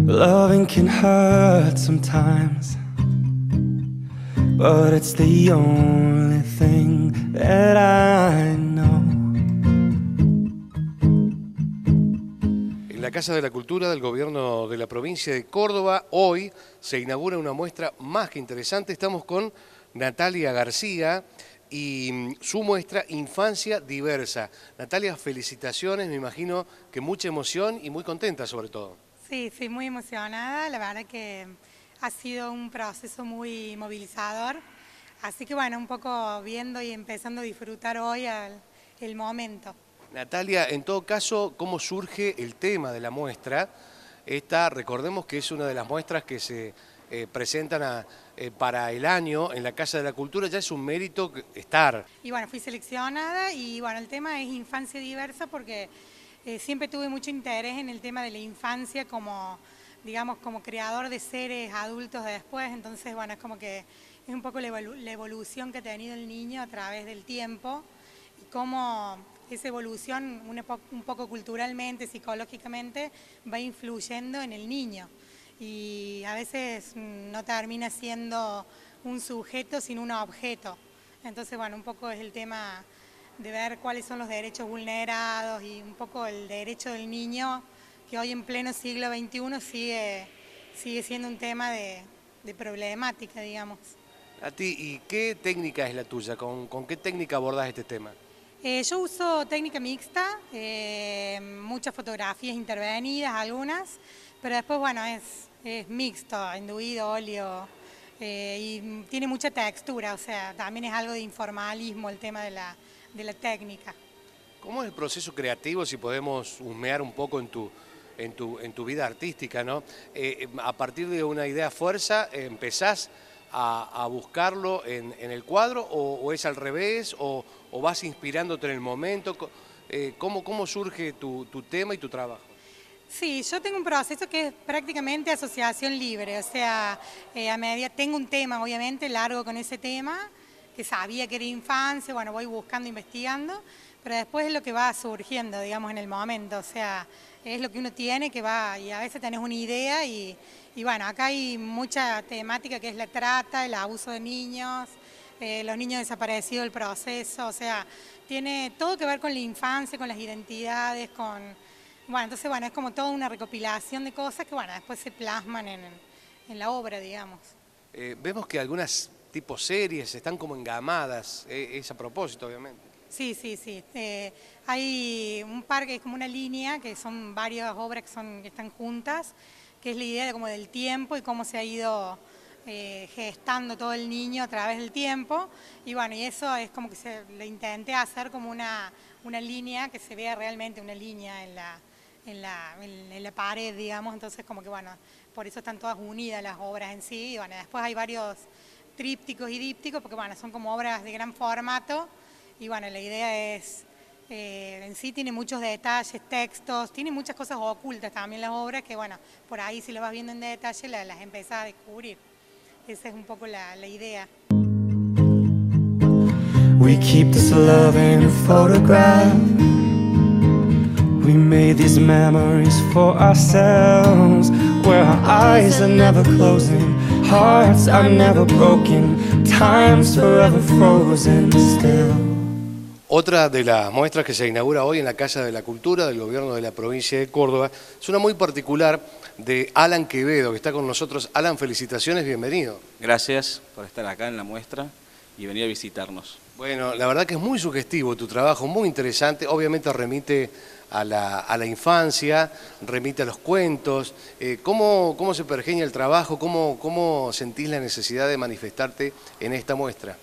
Loving can hurt sometimes, but it's the only thing that I know. En la Casa de la Cultura del Gobierno de la Provincia de Córdoba, hoy se inaugura una muestra más que interesante. Estamos con Natalia García y su muestra Infancia Diversa. Natalia, felicitaciones, me imagino que mucha emoción y muy contenta sobre todo. Sí, muy emocionada, la verdad que ha sido un proceso muy movilizador, así que bueno, un poco viendo y empezando a disfrutar hoy el momento. Natalia, en todo caso, ¿cómo surge el tema de la muestra? Esta, recordemos que es una de las muestras que se presentan para el año en la Casa de la Cultura, ya es un mérito estar. Y bueno, fui seleccionada y bueno, el tema es Infancia Diversa porque siempre tuve mucho interés en el tema de la infancia como, digamos, como creador de seres adultos de después, entonces bueno, es como que es un poco la evolución que ha tenido el niño a través del tiempo y cómo esa evolución un poco culturalmente, psicológicamente, va influyendo en el niño. Y a veces no termina siendo un sujeto sino un objeto. Entonces, bueno, un poco es el tema de ver cuáles son los derechos vulnerados y un poco el derecho del niño, que hoy en pleno siglo XXI sigue siendo un tema de problemática, digamos. A ti, ¿y qué técnica es la tuya? ¿Con qué técnica abordás este tema? Yo uso técnica mixta, muchas fotografías intervenidas, algunas, pero después, bueno, es mixto, enduido, óleo, y tiene mucha textura, o sea, también es algo de informalismo el tema de la técnica. ¿Cómo es el proceso creativo, si podemos husmear un poco en tu vida artística, ¿no? A partir de una idea fuerza, ¿empezás a buscarlo en el cuadro o es al revés o vas inspirándote en el momento? ¿Cómo surge tu tema y tu trabajo? Sí, yo tengo un proceso que es prácticamente asociación libre, o sea, a medida tengo un tema, obviamente, largo con ese tema, que sabía que era infancia, bueno, voy buscando, investigando, pero después es lo que va surgiendo, digamos, en el momento, o sea, es lo que uno tiene que va, y a veces tenés una idea y bueno, acá hay mucha temática que es la trata, el abuso de niños, los niños desaparecidos, el proceso, o sea, tiene todo que ver con la infancia, con las identidades, bueno, entonces, bueno, es como toda una recopilación de cosas que, bueno, después se plasman en la obra, digamos. Vemos que algunas tipos series están como engamadas, es a propósito, obviamente. Sí. Hay un par que es como una línea, que son varias obras que están juntas, que es la idea como del tiempo y cómo se ha ido gestando todo el niño a través del tiempo. Y bueno, y eso es como que lo intenté hacer como una línea, que se vea realmente una línea en la pared, digamos, entonces como que bueno, por eso están todas unidas las obras en sí, y bueno, después hay varios trípticos y dípticos, porque bueno, son como obras de gran formato, y bueno, la idea es, en sí tiene muchos detalles, textos, tiene muchas cosas ocultas también las obras, que bueno, por ahí si lo vas viendo en detalle las empezás a descubrir, esa es un poco la idea. We keep this love in a photograph. We made these memories for ourselves, where our eyes are never closing, hearts are never broken, time's forever frozen still. Otra de las muestras que se inaugura hoy en la Casa de la Cultura del Gobierno de la Provincia de Córdoba es una muy particular de Alan Quevedo, que está con nosotros. Alan, felicitaciones, bienvenido. Gracias por estar acá en la muestra y venir a visitarnos. Bueno, la verdad que es muy sugestivo tu trabajo, muy interesante, obviamente remite a la infancia, remite a los cuentos. ¿Cómo se pergeña el trabajo? ¿Cómo sentís la necesidad de manifestarte en esta muestra?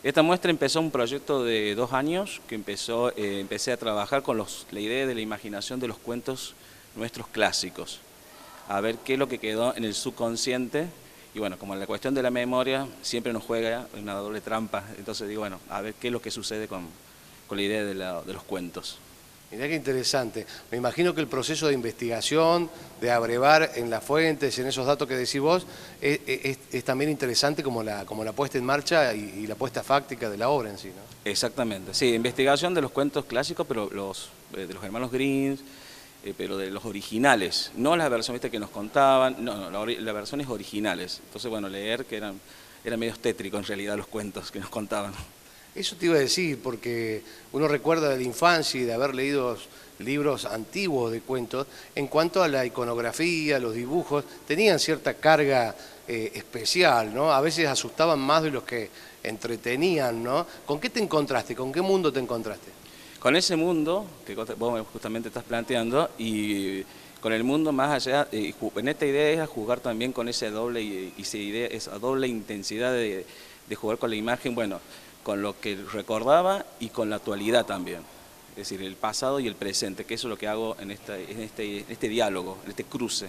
Esta muestra empezó un proyecto de 2 años que empecé a trabajar con la idea de la imaginación de los cuentos nuestros clásicos, a ver qué es lo que quedó en el subconsciente. Y bueno, como la cuestión de la memoria siempre nos juega una doble trampa, entonces digo, bueno, a ver qué es lo que sucede con con la idea de los cuentos. Mirá qué interesante. Me imagino que el proceso de investigación, de abrevar en las fuentes, en esos datos que decís vos, es también interesante como la puesta en marcha y la puesta fáctica de la obra en sí, ¿no? Exactamente, sí, investigación de los cuentos clásicos, pero de los hermanos Grimm, pero de los originales, no las versiones, ¿viste?, que nos contaban, no, las versiones originales. Entonces, bueno, leer que eran medio tétricos en realidad los cuentos que nos contaban. Eso te iba a decir, porque uno recuerda de la infancia y de haber leído libros antiguos de cuentos, en cuanto a la iconografía, los dibujos, tenían cierta carga especial, ¿no? A veces asustaban más de los que entretenían, ¿no? ¿Con qué te encontraste? ¿Con qué mundo te encontraste? Con ese mundo que vos justamente estás planteando, y con el mundo más allá, en esta idea es jugar también con esa doble, esa doble intensidad de jugar con la imagen, bueno, con lo que recordaba y con la actualidad también, es decir, el pasado y el presente, que eso es lo que hago en este diálogo, en este cruce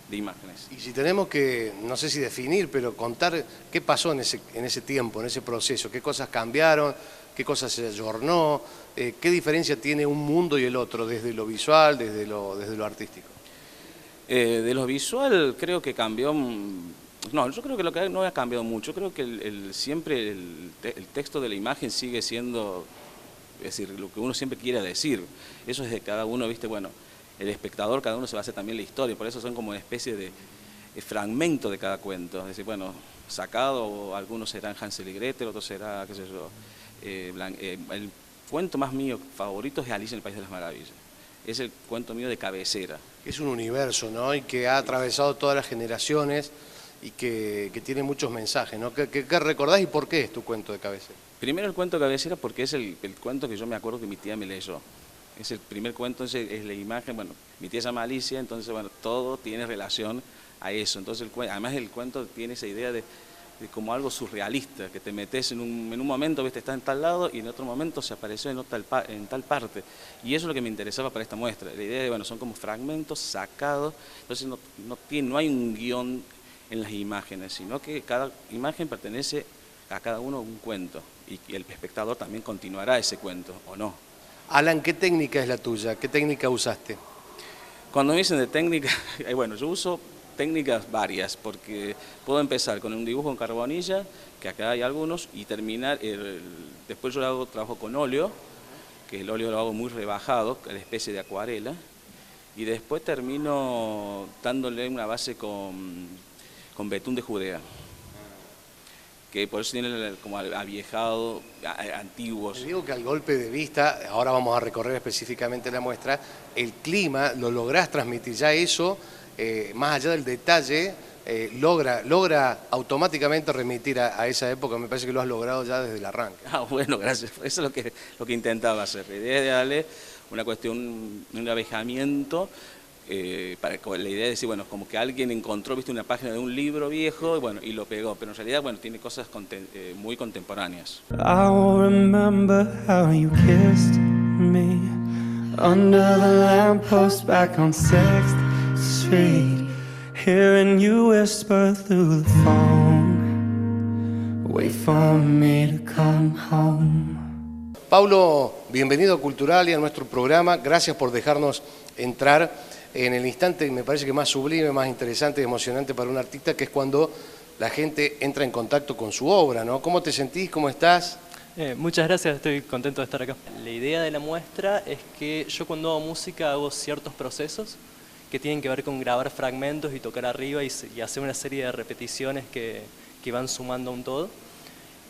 de imágenes. Y si tenemos que, no sé si definir, pero contar qué pasó en ese tiempo, en ese proceso, qué cosas cambiaron, qué cosas se ayornó, qué diferencia tiene un mundo y el otro, desde lo visual, desde lo artístico. De lo visual creo que cambió. No, yo creo que lo que no ha cambiado mucho. Creo que siempre el texto de la imagen sigue siendo, es decir, lo que uno siempre quiere decir. Eso es de cada uno, ¿viste? Bueno, el espectador, cada uno se va a hacer también la historia, por eso son como una especie de fragmento de cada cuento. Es decir, bueno, sacado, algunos serán Hansel y Gretel, otros será, qué sé yo, el cuento más mío favorito es Alicia en el País de las Maravillas. Es el cuento mío de cabecera. Es un universo, ¿no? Y que ha atravesado todas las generaciones y que tiene muchos mensajes, ¿no? ¿Qué recordás y por qué es tu cuento de cabecera? Primero el cuento de cabecera porque es el cuento que yo me acuerdo que mi tía me leyó. Es el primer cuento, es la imagen, bueno, mi tía se llama Alicia, entonces, bueno, todo tiene relación a eso. Entonces, además el cuento tiene esa idea de como algo surrealista, que te metes en un momento, ves, estás en tal lado y en otro momento se apareció en tal parte. Y eso es lo que me interesaba para esta muestra. La idea de, bueno, son como fragmentos sacados, entonces no hay un guión en las imágenes, sino que cada imagen pertenece a cada uno un cuento y el espectador también continuará ese cuento, ¿o no? Alan, ¿qué técnica es la tuya? ¿Qué técnica usaste? Cuando me dicen de técnica, bueno, yo uso técnicas varias, porque puedo empezar con un dibujo en carbonilla, que acá hay algunos, y terminar, después yo trabajo con óleo, que el óleo lo hago muy rebajado, la especie de acuarela, y después termino dándole una base con betún de Judea, que por eso tiene como aviejado, antiguos. Te digo que al golpe de vista, ahora vamos a recorrer específicamente la muestra, el clima, lo lográs transmitir, ya eso, más allá del detalle, logra automáticamente remitir a esa época. Me parece que lo has logrado ya desde el arranque. Ah, bueno, gracias. Eso es lo que intentaba hacer. La idea es de darle una cuestión, un abejamiento, la idea de decir, bueno, como que alguien encontró, viste, una página de un libro viejo y lo pegó, pero en realidad, bueno, tiene cosas muy contemporáneas. I'll remember how you kissed me under the lamppost back on 6th Street, hearing you whisper through the phone, wait for me to come home. Paulo, bienvenido a Culturalia, a nuestro programa. Gracias por dejarnos entrar en el instante, me parece que más sublime, más interesante y emocionante para un artista, que es cuando la gente entra en contacto con su obra, ¿no? ¿Cómo te sentís? ¿Cómo estás? Muchas gracias, estoy contento de estar acá. La idea de la muestra es que yo cuando hago música hago ciertos procesos que tienen que ver con grabar fragmentos y tocar arriba y hacer una serie de repeticiones que van sumando a un todo.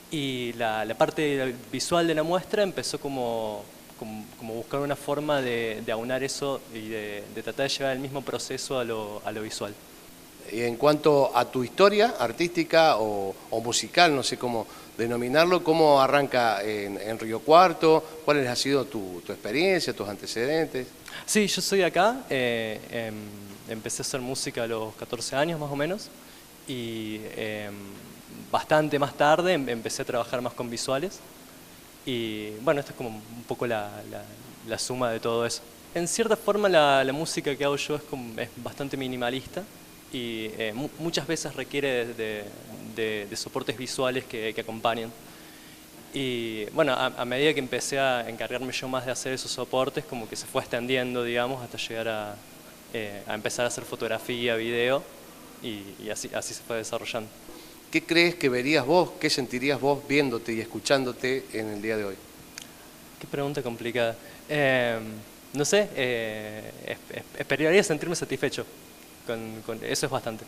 Y la parte visual de la muestra empezó como buscar una forma de aunar eso y de tratar de llevar el mismo proceso a lo visual. Y en cuanto a tu historia artística o musical, no sé cómo denominarlo, ¿cómo arranca en Río Cuarto? ¿Cuál ha sido tu experiencia, tus antecedentes? Sí, yo soy de acá, empecé a hacer música a los 14 años más o menos y bastante más tarde empecé a trabajar más con visuales y bueno, esto es como un poco la suma de todo eso. En cierta forma la música que hago yo es bastante minimalista y muchas veces requiere de soportes visuales que acompañen. Y bueno, a medida que empecé a encargarme yo más de hacer esos soportes, como que se fue extendiendo, digamos, hasta llegar a empezar a hacer fotografía, video, y así se fue desarrollando. ¿Qué crees que verías vos, qué sentirías vos viéndote y escuchándote en el día de hoy? Qué pregunta complicada. No sé, esperaría sentirme satisfecho. Con eso es bastante.